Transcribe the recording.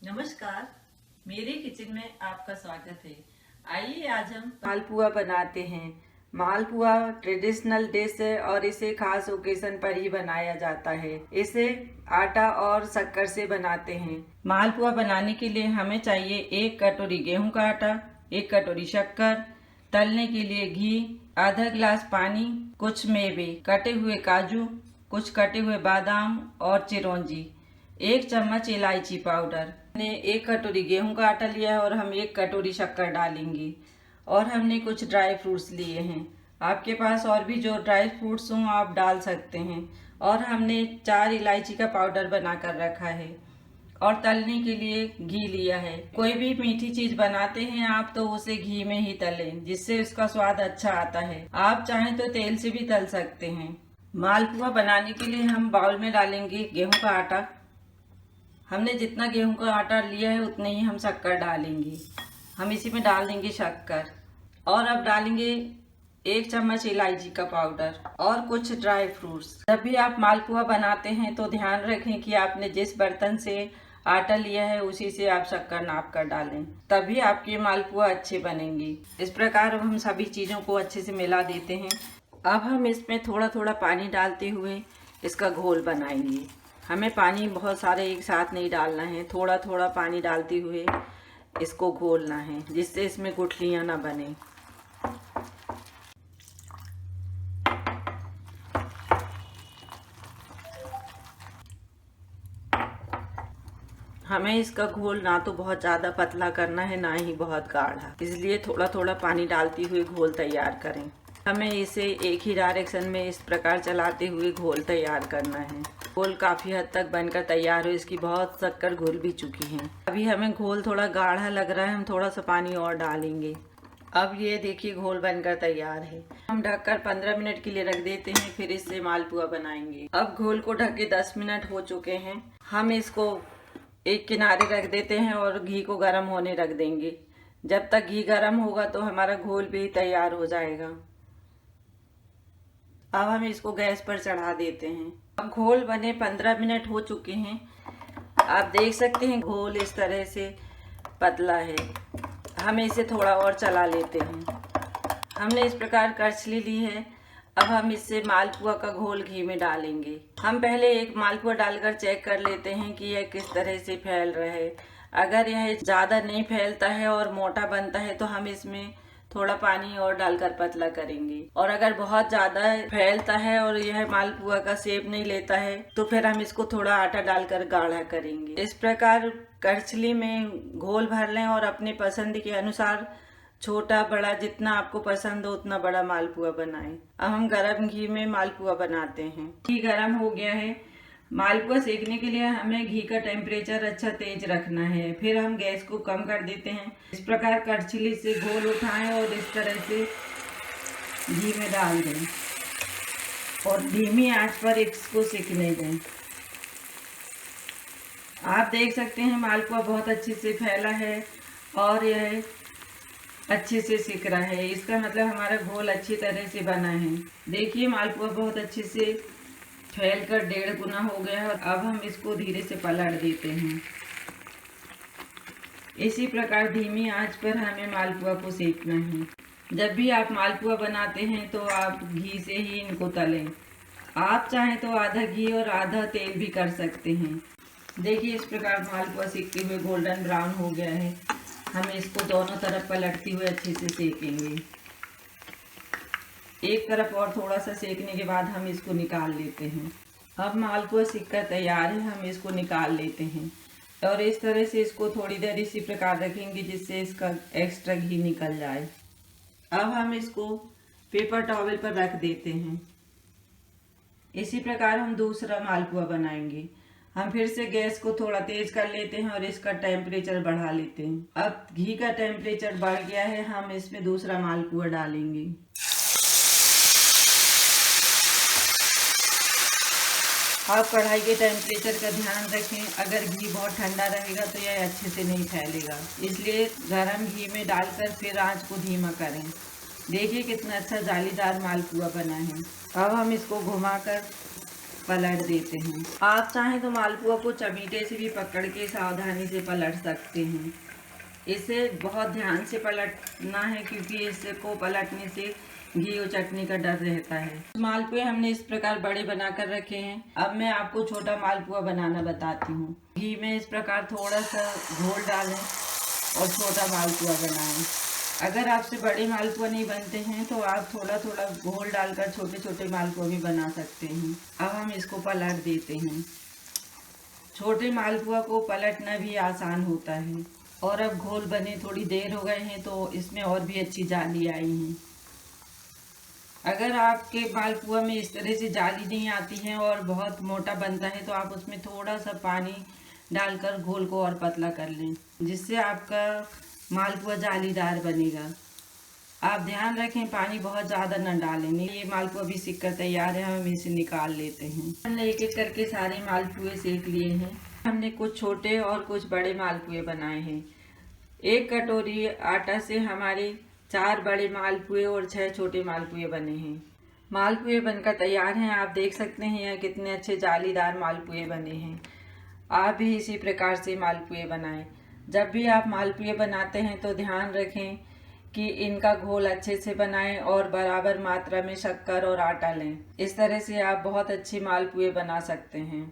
नमस्कार, मेरे किचन में आपका स्वागत है। आइए आज हम मालपुआ बनाते हैं। मालपुआ ट्रेडिशनल डिश है और इसे खास ओकेजन पर ही बनाया जाता है। इसे आटा और शक्कर से बनाते हैं। मालपुआ बनाने के लिए हमें चाहिए 1 कटोरी गेहूं का आटा, 1 कटोरी शक्कर, तलने के लिए घी, आधा गिलास पानी, कुछ मेवे, कटे हुए काजू, कुछ कटे हुए बादाम और चिरौंजी, 1 चम्मच इलायची पाउडर। हमने 1 कटोरी गेहूं का आटा लिया है और हम 1 कटोरी शक्कर डालेंगे। और हमने कुछ ड्राई फ्रूट्स लिए हैं। आपके पास और भी जो ड्राई फ्रूट्स हों आप डाल सकते हैं। और हमने 4 इलायची का पाउडर बनाकर रखा है और तलने के लिए घी लिया है। कोई भी मीठी चीज बनाते हैं आप तो उसे घी में ही तलें, जिससे उसका स्वाद अच्छा आता है। आप चाहें तो तेल से भी तल सकते हैं। मालपुआ बनाने के लिए हम बाउल में डालेंगे गेहूं का आटा। हमने जितना गेहूं का आटा लिया है उतने ही हम शक्कर डालेंगे। हम इसी में डाल देंगे शक्कर और अब डालेंगे 1 चम्मच इलायची का पाउडर और कुछ ड्राई फ्रूट्स। जब भी आप मालपुआ बनाते हैं तो ध्यान रखें कि आपने जिस बर्तन से आटा लिया है उसी से आप शक्कर नाप कर डालें, तभी आपके मालपुआ अच्छे बनेंगे। इस प्रकार हम सभी चीज़ों को अच्छे से मिला देते हैं। अब हम इसमें थोड़ा थोड़ा पानी डालते हुए इसका घोल बनाएंगे। हमें पानी बहुत सारे एक साथ नहीं डालना है, थोड़ा थोड़ा पानी डालते हुए इसको घोलना है, जिससे इसमें गुठलियाँ ना बने। हमें इसका घोल ना तो बहुत ज़्यादा पतला करना है ना ही बहुत गाढ़ा, इसलिए थोड़ा थोड़ा पानी डालते हुए घोल तैयार करें। हमें इसे एक ही डायरेक्शन में इस प्रकार चलाते हुए घोल तैयार करना है। घोल काफ़ी हद तक बनकर तैयार हो, इसकी बहुत शक्कर घुल भी चुकी है। अभी हमें घोल थोड़ा गाढ़ा लग रहा है, हम थोड़ा सा पानी और डालेंगे। अब ये देखिए घोल बनकर तैयार है। हम ढककर 15 मिनट के लिए रख देते हैं, फिर इससे मालपुआ बनाएंगे। अब घोल को ढक के 10 मिनट हो चुके हैं। हम इसको एक किनारे रख देते हैं और घी को गर्म होने रख देंगे। जब तक घी गर्म होगा तो हमारा घोल भी तैयार हो जाएगा। अब हम इसको गैस पर चढ़ा देते हैं। अब घोल बने 15 मिनट हो चुके हैं। आप देख सकते हैं घोल इस तरह से पतला है। हम इसे थोड़ा और चला लेते हैं। हमने इस प्रकार करछली ली है। अब हम इससे मालपुआ का घोल घी में डालेंगे। हम पहले एक मालपुआ डालकर चेक कर लेते हैं कि यह किस तरह से फैल रहा है। अगर यह ज़्यादा नहीं फैलता है और मोटा बनता है तो हम इसमें थोड़ा पानी और डालकर पतला करेंगे। और अगर बहुत ज़्यादा फैलता है और यह मालपुआ का शेप नहीं लेता है तो फिर हम इसको थोड़ा आटा डालकर गाढ़ा करेंगे। इस प्रकार करछली में घोल भर लें और अपने पसंद के अनुसार छोटा बड़ा जितना आपको पसंद हो उतना बड़ा मालपुआ बनाएं। अब हम गरम घी में मालपुआ बनाते हैं। घी गरम हो गया है। मालपुआ सेकने के लिए हमें घी का टेम्परेचर अच्छा तेज रखना है। फिर हम गैस को कम कर देते हैं। इस प्रकार करछली से घोल उठाएं और इस तरह से घी में डाल दें और धीमी आंच पर इसको सेकने दें। आप देख सकते हैं मालपुआ बहुत अच्छे से फैला है और यह अच्छे से सिक रहा है। इसका मतलब हमारा घोल अच्छी तरह से बना है। देखिए मालपुआ बहुत अच्छे से फैलकर 1.5 गुना हो गया है और अब हम इसको धीरे से पलट देते हैं। इसी प्रकार धीमी आंच पर हमें मालपुआ को सेकना है। जब भी आप मालपुआ बनाते हैं तो आप घी से ही इनको तलें। आप चाहें तो आधा घी और आधा तेल भी कर सकते हैं। देखिए इस प्रकार मालपुआ सेकते हुए गोल्डन ब्राउन हो गया है। हम इसको दोनों तरफ पलटते हुए अच्छे से सेकेंगे। एक तरफ और थोड़ा सा सेकने के बाद हम इसको निकाल लेते हैं। अब मालपुआ सिककर तैयार है, हम इसको निकाल लेते हैं और इस तरह से इसको थोड़ी देर इसी प्रकार रखेंगे जिससे इसका एक्स्ट्रा घी निकल जाए। अब हम इसको पेपर टॉवल पर रख देते हैं। इसी प्रकार हम दूसरा मालपुआ बनाएंगे। हम फिर से गैस को थोड़ा तेज कर लेते हैं और इसका टेम्परेचर बढ़ा लेते हैं। अब घी का टेम्परेचर बढ़ गया है, हम इसमें दूसरा मालपुआ डालेंगे। आप कढ़ाई के टेम्परेचर का ध्यान रखें। अगर घी बहुत ठंडा रहेगा तो यह अच्छे से नहीं फैलेगा, इसलिए गरम घी में डालकर फिर आंच को धीमा करें। देखिए कितना अच्छा जालीदार मालपुआ बना है। अब हम इसको घुमाकर पलट देते हैं। आप चाहें तो मालपुआ को चमीटे से भी पकड़ के सावधानी से पलट सकते हैं। इसे बहुत ध्यान से पलटना है क्योंकि इसे को पलटने से घी और चटनी का डर रहता है। मालपुए हमने इस प्रकार बड़े बनाकर रखे हैं। अब मैं आपको छोटा मालपुआ बनाना बताती हूँ। घी में इस प्रकार थोड़ा सा घोल डालें और छोटा मालपुआ बनाएं। अगर आपसे बड़े मालपुआ नहीं बनते हैं तो आप थोड़ा थोड़ा घोल डालकर छोटे छोटे मालपुआ भी बना सकते हैं। अब हम इसको पलट देते हैं। छोटे मालपुआ को पलटना भी आसान होता है। और अब घोल बने थोड़ी देर हो गए हैं तो इसमें और भी अच्छी जाली आई हैं। अगर आपके मालपुआ में इस तरह से जाली नहीं आती है और बहुत मोटा बनता है तो आप उसमें थोड़ा सा पानी डालकर घोल को और पतला कर लें, जिससे आपका मालपुआ जालीदार बनेगा। आप ध्यान रखें पानी बहुत ज़्यादा न डालें, नहीं ये मालपुआ भी सिक कर तैयार है। हम इसे निकाल लेते हैं। हमने एक एक करके सारे मालपुए सेक लिए हैं। हमने कुछ छोटे और कुछ बड़े मालपुए बनाए हैं। एक कटोरी आटा से हमारे 4 बड़े मालपुए और 6 छोटे मालपुए बने हैं। मालपुए बनकर तैयार हैं। आप देख सकते हैं यह कितने अच्छे जालीदार मालपुए बने हैं। आप भी इसी प्रकार से मालपुए बनाएं। जब भी आप मालपुए बनाते हैं तो ध्यान रखें कि इनका घोल अच्छे से बनाएं और बराबर मात्रा में शक्कर और आटा लें। इस तरह से आप बहुत अच्छे मालपुए बना सकते हैं।